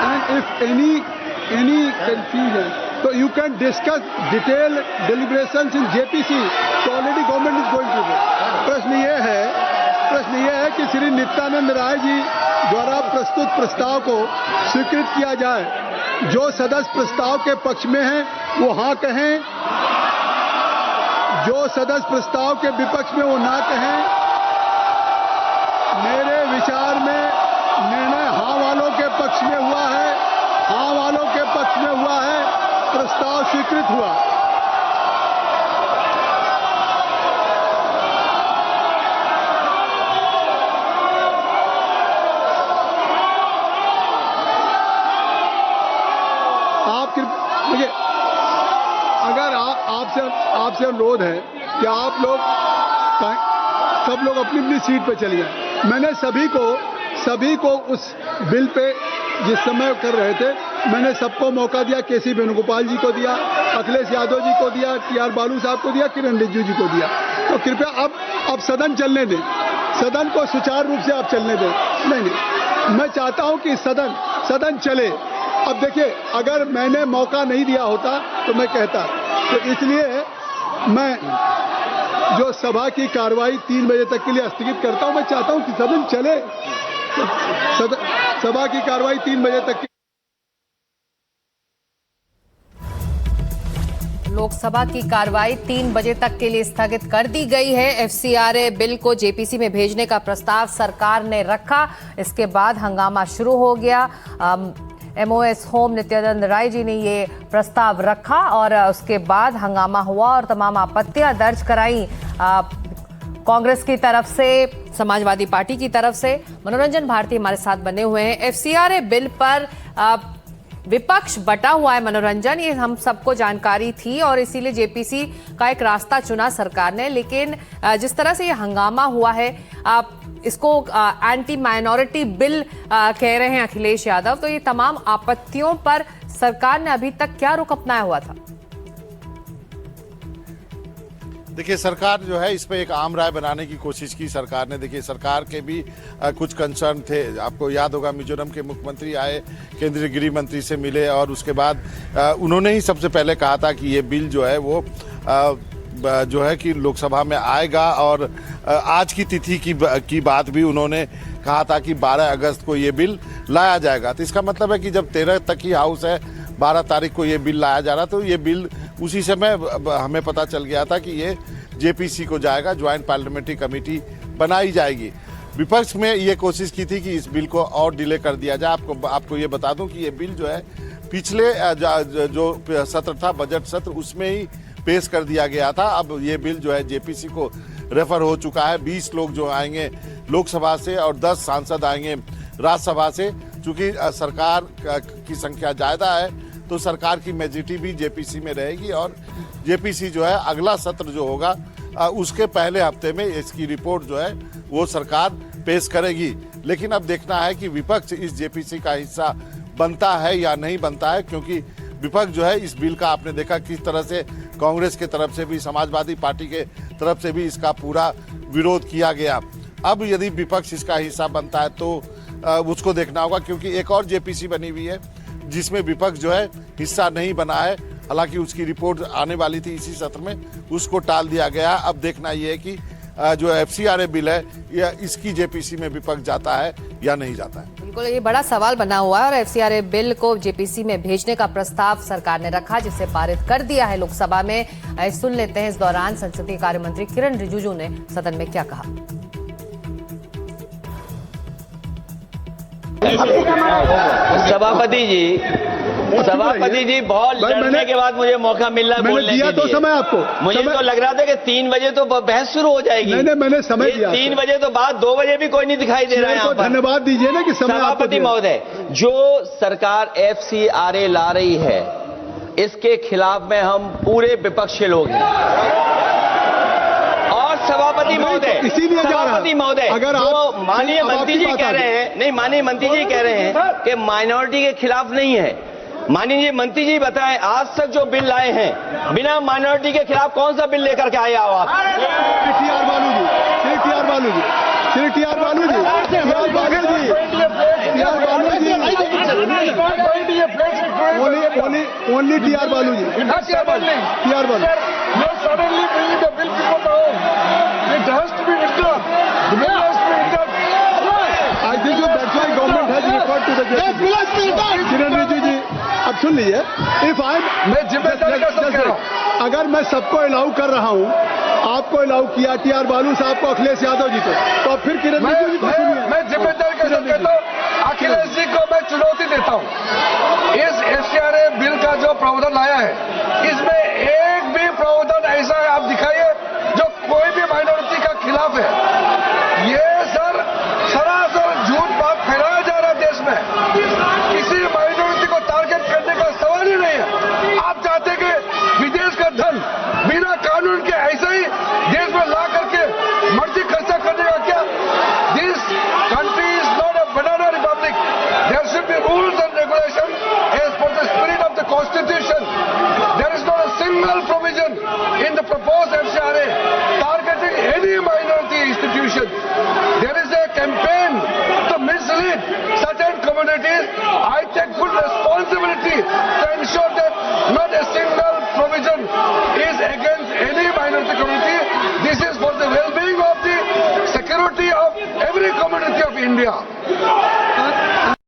and if any confusion, so you can discuss detailed deliberations in JPC. So already government is going to do. प्रश्न ये है कि श्री नित्यानंद राय जी द्वारा प्रस्तुत प्रस्ताव को स्वीकृत किया जाए। जो सदस्य प्रस्ताव के पक्ष में हैं वो हाँ कहें, जो सदस्य प्रस्ताव के विपक्ष में वो ना कहें। मेरे विचार में निर्णय हाँ वालों के पक्ष में हुआ है, हाँ वालों के पक्ष में हुआ है, प्रस्ताव स्वीकृत हुआ। मुझे अगर आपसे अनुरोध है कि आप लोग सब लोग अपनी अपनी सीट पे चलिए। मैंने सभी को उस बिल पे जिस समय कर रहे थे मैंने सबको मौका दिया। केसी वेणुगोपाल जी को दिया, अखिलेश यादव जी को दिया, टीआर बालू साहब को दिया, किरण रिजिजू जी को दिया। तो कृपया अब सदन चलने दें, सदन को सुचारू रूप से आप चलने दें। नहीं, मैं चाहता हूं कि सदन चले। अब देखिए, अगर मैंने मौका नहीं दिया होता तो मैं कहता, तो इसलिए मैं जो सभा की कार्रवाई 3 बजे तक के लिए स्थगित करता हूं। मैं चाहता हूं कि सदन चले, सभा की कार्रवाई 3 बजे तक। लोकसभा की कार्रवाई 3 बजे तक के लिए स्थगित कर दी गई है। एफसीआरए बिल को जेपीसी में भेजने का प्रस्ताव सरकार ने रखा, इसके बाद हंगामा शुरू हो गया। एमओएस होम नित्यानंद राय जी ने ये प्रस्ताव रखा और उसके बाद हंगामा हुआ और तमाम आपत्तियां दर्ज कराई कांग्रेस की तरफ से, समाजवादी पार्टी की तरफ से। मनोरंजन भारती हमारे साथ बने हुए हैं। एफसीआरए बिल पर विपक्ष बटा हुआ है मनोरंजन, ये हम सबको जानकारी थी और इसीलिए जेपीसी का एक रास्ता चुना सरकार ने। लेकिन जिस तरह से ये हंगामा हुआ है, आप इसको एंटी माइनॉरिटी बिल कह रहे हैं अखिलेश यादव, तो ये तमाम आपत्तियों पर सरकार ने अभी तक क्या रुख अपनाया हुआ था? देखिए, सरकार जो है इस पे एक आम राय बनाने की कोशिश की सरकार ने। देखिए, सरकार के भी कुछ कंसर्न थे। आपको याद होगा, मिजोरम के मुख्यमंत्री आए, केंद्रीय गृह मंत्री से मिले और उसके बाद उन्होंने ही सबसे पहले कहा था कि ये बिल जो है वो जो है कि लोकसभा में आएगा। और आज की तिथि की बात भी उन्होंने कहा था कि 12 अगस्त को ये बिल लाया जाएगा। तो इसका मतलब है कि जब 13 तक ही हाउस है, 12 तारीख को ये बिल लाया जा रहा, तो ये बिल उसी समय हमें पता चल गया था कि ये जेपीसी को जाएगा, ज्वाइंट पार्लियामेंट्री कमेटी बनाई जाएगी। विपक्ष में ये कोशिश की थी कि इस बिल को और डिले कर दिया जाए। आपको ये बता दूं कि ये बिल जो है पिछले जो सत्र था, बजट सत्र, उसमें ही पेश कर दिया गया था। अब ये बिल जो है जेपीसी को रेफर हो चुका है। 20 लोग जो आएंगे लोकसभा से और 10 सांसद आएंगे राज्यसभा से। चूंकि सरकार की संख्या ज्यादा है तो सरकार की मेजॉरिटी भी जेपीसी में रहेगी और जेपीसी जो है अगला सत्र जो होगा उसके पहले हफ्ते में इसकी रिपोर्ट जो है वो सरकार पेश करेगी। लेकिन अब देखना है कि विपक्ष इस जेपीसी का हिस्सा बनता है या नहीं बनता है, क्योंकि विपक्ष जो है इस बिल का आपने देखा किस तरह से कांग्रेस के तरफ से भी, समाजवादी पार्टी के तरफ से भी इसका पूरा विरोध किया गया। अब यदि विपक्ष इसका हिस्सा बनता है तो उसको देखना होगा, क्योंकि एक और जेपीसी बनी हुई है जिसमें विपक्ष जो है हिस्सा नहीं बना है। हालांकि उसकी रिपोर्ट आने वाली थी इसी सत्र में, उसको टाल दिया गया। अब देखना यह है कि जो एफसीआरए बिल है या इसकी जेपीसी में विपक्ष जाता है या नहीं जाता है। बिल्कुल, ये बड़ा सवाल बना हुआ है और एफसीआरए बिल को जेपीसी में भेजने का प्रस्ताव सरकार ने रखा, जिसे पारित कर दिया है लोकसभा में। सुन लेते हैं इस दौरान संसदीय कार्य मंत्री किरण रिजिजू ने सदन में क्या कहा। सभापति जी बहुत लड़ने के बाद मुझे मौका मिल रहा है बोलने के लिए। तो समय आपको मुझे तो लग रहा था कि 3 बजे तो बहस शुरू हो जाएगी। नहीं, मैंने समय दिया। 3 बजे तो बाद 2 बजे भी कोई नहीं दिखाई दे रहा है यहाँ पर। धन्यवाद दीजिए ना कि समय। सभापति महोदय, जो सरकार एफसीआरए ला रही है इसके खिलाफ में हम पूरे विपक्ष के लोग हैं। सभापति महोदय, सभापति महोदय, जो माननीय मंत्री जी कह रहे हैं, नहीं माननीय मंत्री जी कह रहे हैं कि माइनॉरिटी के खिलाफ नहीं है। माननीय मंत्री जी बताएं, आज तक जो बिल लाए हैं बिना माइनॉरिटी के खिलाफ कौन सा बिल लेकर के आए आप? टीआर बालू जी, श्री टीआर बालू जी, श्री टीआर बालू जी, टीआर बालू जी, टीआर बालू जी, Only TR Balu ji. Not suddenly. TR Balu. Sir, you're suddenly bringing the bill before the home. It has to be withdrawn. The bill has to be withdrawn. I think so that's why government has referred to the JPC. किरण रिजिजू जी, अब सुन लीजिए. If मैं जिम्मेदारी का सब कह रहा हूँ. अगर मैं सबको अलाउ कर रहा हूँ, आपको अलाउ किया, TR बालू साहब को, अखिलेश यादव जी को, तो अब फिर किरण रिजिजू जी को सुनिए. मैं जिम्मेदारी के साथ कहता हूँ, अखिलेश जी को मैं चुनौती देता हूँ. इस FCRA बिल का जो प्रावधान लाया है, इसमें एक भी प्रावधान ऐसा है आप दिखाइए जो कोई भी माइनॉरिटी का खिलाफ है. ये सर सरासर झूठ बात फैलाया जा रहा है देश में. किसी माइनॉरिटी को टारगेट करने का सवाल ही नहीं है. आप चाहते कि विदेश का धन बिना कानून के ऐसे ही देश में ला करके मर्जी खर्चा करने का क्या? This country is not a banana republic. There should be rules and regulation as per the spirit of the constitution. There is not a single provision in the proposed FCRA targeting any minority institution. There is a campaign to mislead certain communities. I take full responsibility to ensure that not a single provision is against any minority community. This is for the well-being of the security of every community of India.